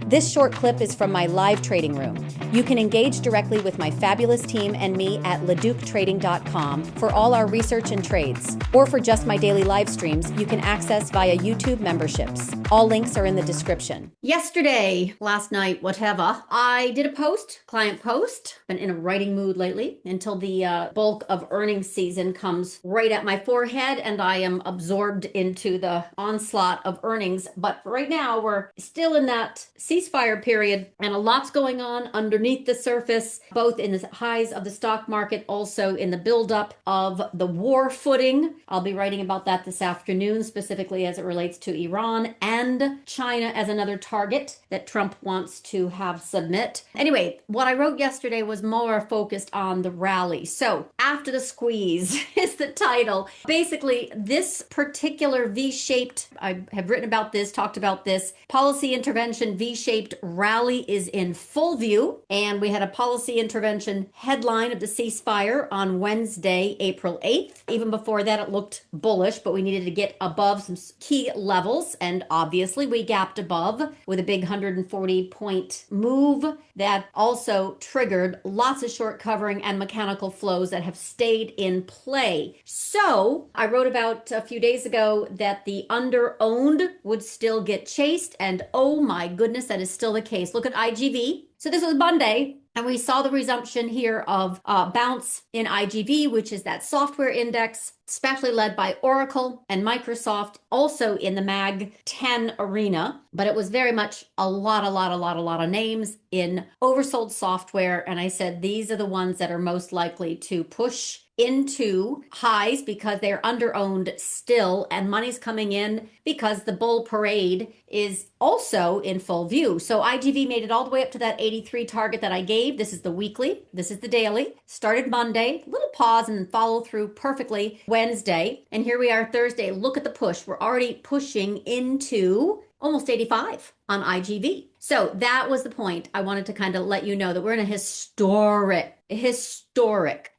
This short clip is from my live trading room. You can engage directly with my fabulous team and me at LaDucTrading.com for all our research and trades. Or for just my daily live streams, you can access via YouTube memberships. All links are in the description. Yesterday, last night, whatever, I did a post, client post. Been in a writing mood lately until the bulk of earnings season comes right at my forehead and I am absorbed into the onslaught of earnings. But right now, we're still in that ceasefire period and a lot's going on underneath the surface, both in the highs of the stock market, also in the buildup of the war footing. I'll be writing about that this afternoon, specifically as it relates to Iran and China as another target that Trump wants to have submit. Anyway, what I wrote yesterday was more focused on the rally. So after the squeeze is the title. Basically, this particular V-shaped, I have written about this, talked about this, policy intervention V-shaped rally is in full view. And we had a policy intervention headline of the ceasefire on Wednesday, April 8th. Even before that, it looked bullish, but we needed to get above some key levels. And obviously, we gapped above with a big 140-point move that also triggered lots of short covering and mechanical flows that have stayed in play. So I wrote about a few days ago that the underowned would still get chased. And oh my goodness, that is still the case. Look at IGV. So this was Monday. And we saw the resumption here of bounce in IGV, which is that software index, especially led by Oracle and Microsoft, also in the Mag 10 arena. But it was very much a lot of names in oversold software. And I said, these are the ones that are most likely to push into highs because they're underowned still and money's coming in because the bull parade is also in full view. So IGV made it all the way up to that 83 target that I gave. This is the weekly. This is the daily. Started Monday, little pause and follow through perfectly Wednesday. And here we are Thursday. Look at the push. We're already pushing into almost 85 on IGV. So that was the point. I wanted to kind of let you know that we're in a historic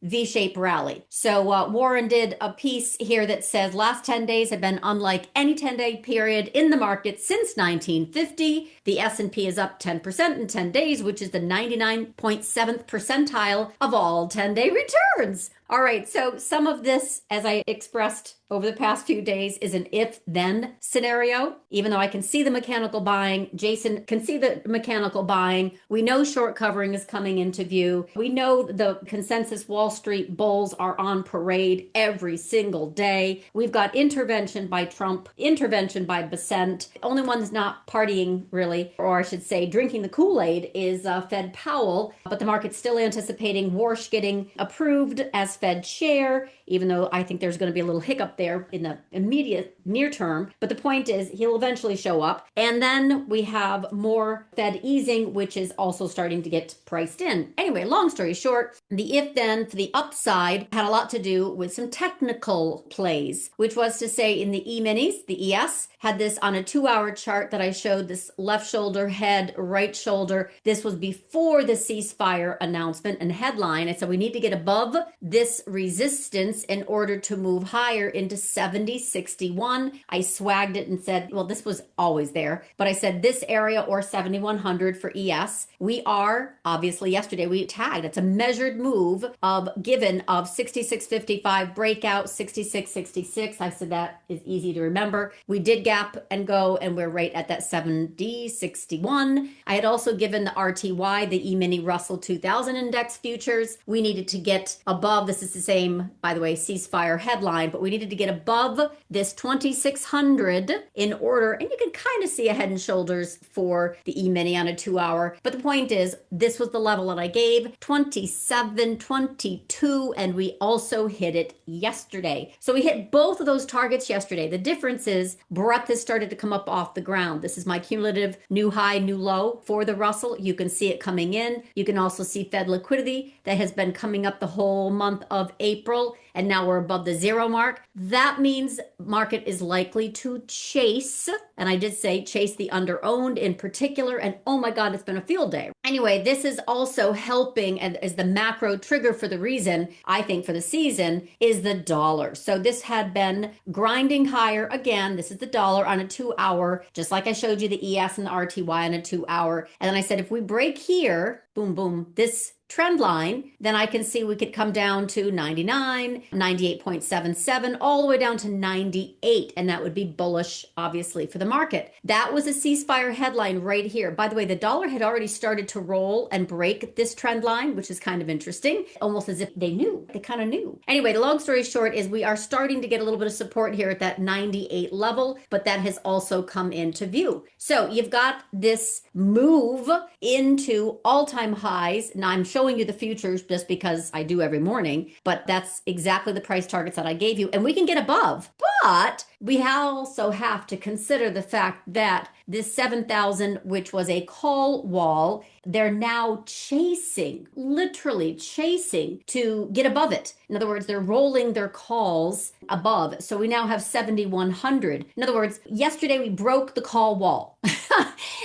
V-shaped rally. So Warren did a piece here that says last 10 days have been unlike any 10-day period in the market since 1950. The S&P is up 10% in 10 days, which is the 99.7th percentile of all 10-day returns. All right, so some of this, as I expressed over the past few days, is an if-then scenario. Even though I can see the mechanical buying, Jason can see the mechanical buying. We know short covering is coming into view. We know the consensus Wall Street bulls are on parade every single day. We've got intervention by Trump, intervention by Besant. The only one that's not partying really, or I should say drinking the Kool-Aid, is Fed Powell. But the market's still anticipating Warsh getting approved as Fed chair, even though I think there's going to be a little hiccup there in the immediate near term. But the point is he'll eventually show up. And then we have more Fed easing, which is also starting to get priced in. Anyway, long story short, the if then for the upside had a lot to do with some technical plays, which was to say in the E-minis, the ES, had this on a 2-hour chart that I showed, this left shoulder, head, right shoulder. This was before the ceasefire announcement and headline. I said we need to get above this resistance in order to move higher into 70.61. I swagged it and said, well, this was always there, but I said this area or 7,100 for ES. We are, obviously yesterday we tagged, it's a measured move of given of 66.55 breakout, 66.66. I said that is easy to remember. We did gap and go and we're right at that 70.61. I had also given the RTY, the E-mini Russell 2000 index futures. We needed to get above, this is the same, by the way, ceasefire headline, but we needed to get above this 2600 in order, and you can kind of see a head and shoulders for the E-mini on a 2-hour. But the point is, this was the level that I gave, 27.22, and we also hit it yesterday. So we hit both of those targets yesterday. The difference is breadth has started to come up off the ground. This is my cumulative new high, new low for the Russell. You can see it coming in. You can also see Fed liquidity that has been coming up the whole month of April, and now we're above the zero mark. That means market is likely to chase, and I did say chase the underowned in particular, and oh my God, it's been a field day. Anyway, this is also helping, and as the macro trigger for the reason, I think for the season, is the dollar. So this had been grinding higher again. This is the dollar on a 2-hour, just like I showed you the ES and the RTY on a 2-hour. And then I said, if we break here, boom, boom, this trend line, then I can see we could come down to 99, 98.77, all the way down to 98. And that would be bullish, obviously, for the market. That was a ceasefire headline right here. By the way, the dollar had already started to roll and break this trend line, which is kind of interesting, almost as if they knew. They kind of knew. Anyway, the long story short is we are starting to get a little bit of support here at that 98 level, but that has also come into view. So you've got this move into all-time highs. Now I'm showing you the futures just because I do every morning, but that's exactly the price targets that I gave you. And we can get above, but we also have to consider the fact that this 7,000, which was a call wall, they're now chasing, literally chasing to get above it. In other words, they're rolling their calls above. So we now have 7,100. In other words, yesterday we broke the call wall.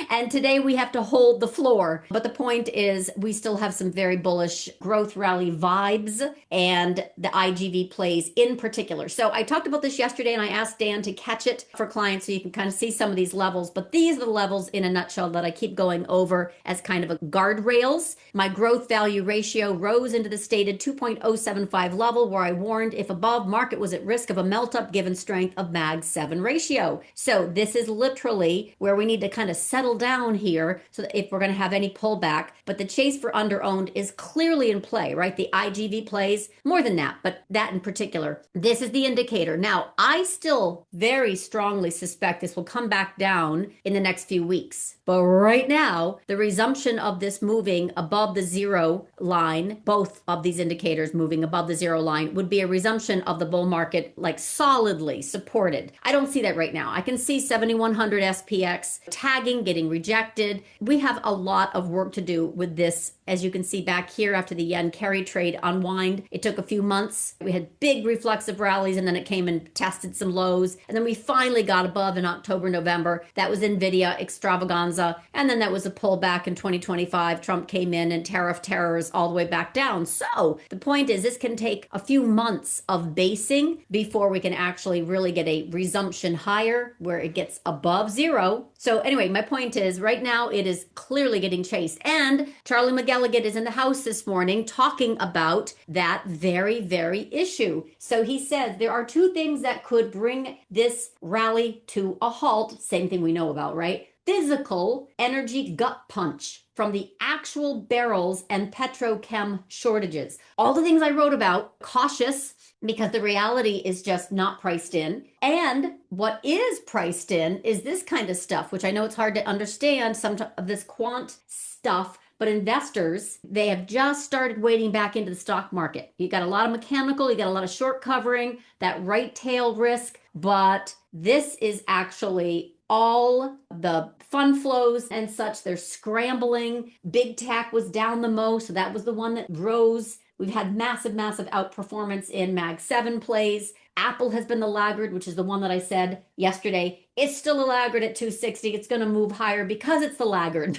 And today we have to hold the floor. But the point is we still have some very bullish growth rally vibes and the IGV plays in particular. So I talked about this yesterday and I asked Dan to catch it for clients so you can kind of see some of these levels. But these are the levels in a nutshell that I keep going over as kind of a guardrails. My growth value ratio rose into the stated 2.075 level where I warned if above, market was at risk of a melt up given strength of MAG 7 ratio. So this is literally where we need to kind of settle down here so that if we're going to have any pullback. But the chase for underowned is clearly in play, right? The IGV plays more than that, but that in particular. This is the indicator. Now, I still very strongly suspect this will come back down in the next few weeks. But right now, the resumption of this moving above the zero line, both of these indicators moving above the zero line, would be a resumption of the bull market, like solidly supported. I don't see that right now. I can see 7,100 SPX tagging, getting rejected. We have a lot of work to do with this. As you can see back here after the yen carry trade unwind, it took a few months. We had big reflexive rallies and then it came and tested some lows. And then we finally got above in October, November. That was NVIDIA extravaganza. And then that was a pullback in 2025. Trump came in and tariff terrors all the way back down. So the point is this can take a few months of basing before we can actually really get a resumption higher where it gets above zero. So anyway, my point is right now it is clearly getting chased. And Charlie McGilligott is in the house this morning talking about that very, very issue. So he says there are two things that could bring this rally to a halt. Same thing we know about, right? Physical energy gut punch from the actual barrels and petrochem shortages. All the things I wrote about, cautious, because the reality is just not priced in. And what is priced in is this kind of stuff, which I know it's hard to understand, some of this quant stuff, but investors, they have just started wading back into the stock market. You got a lot of mechanical, you got a lot of short covering, that right tail risk, but this is actually all the fund flows and such. They're scrambling. Big tech was down the most, so that was the one that rose. We've had massive outperformance in MAG 7 plays. Apple has been the laggard, which is the one that I said yesterday. It's still a laggard at 260. It's going to move higher because it's the laggard.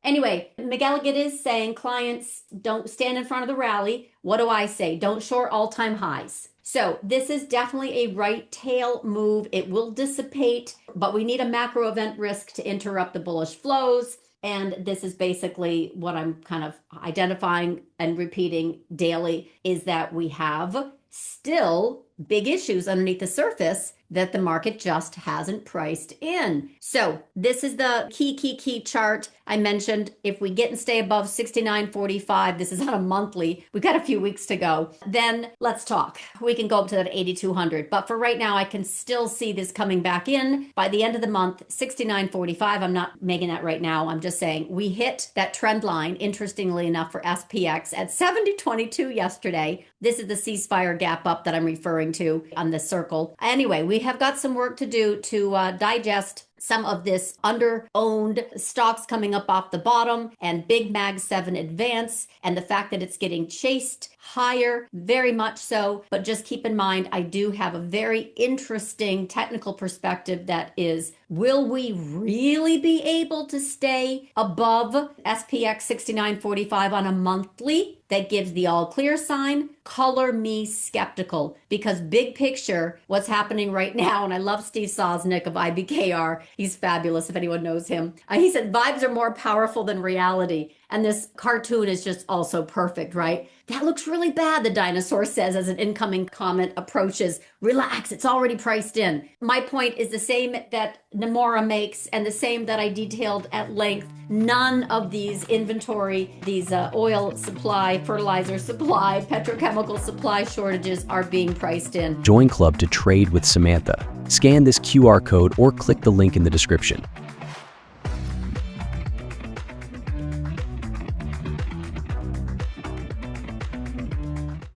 Anyway, McGilligott is saying clients don't stand in front of the rally. What do I say? Don't short all-time highs. So this is definitely a right tail move. It will dissipate, but we need a macro event risk to interrupt the bullish flows. And this is basically what I'm kind of identifying and repeating daily is that we have still big issues underneath the surface that the market just hasn't priced in. So this is the key chart I mentioned. If we get and stay above 69.45, this is on a monthly, we've got a few weeks to go, then let's talk. We can go up to that 8,200. But for right now, I can still see this coming back in by the end of the month, 69.45. I'm not making that right now. I'm just saying we hit that trend line, interestingly enough, for SPX at 70.22 yesterday. This is the ceasefire gap up that I'm referring to on this circle. Anyway, we have got some work to do to digest some of this under-owned stocks coming up off the bottom and Big Mag 7 Advance, and the fact that it's getting chased higher, very much so. But just keep in mind, I do have a very interesting technical perspective that is, will we really be able to stay above SPX 6945 on a monthly? That gives the all clear sign. Color me skeptical, because big picture, what's happening right now, and I love Steve Sosnick of IBKR. He's fabulous if anyone knows him. He said vibes are more powerful than reality. And this cartoon is just also perfect, right? That looks really bad, the dinosaur says as an incoming comet approaches. Relax, it's already priced in. My point is the same that Nomura makes and the same that I detailed at length. None of these inventory, these oil supply, fertilizer supply, petrochemical supply shortages are being priced in. Join Club to trade with Samantha. Scan this QR code or click the link in the description.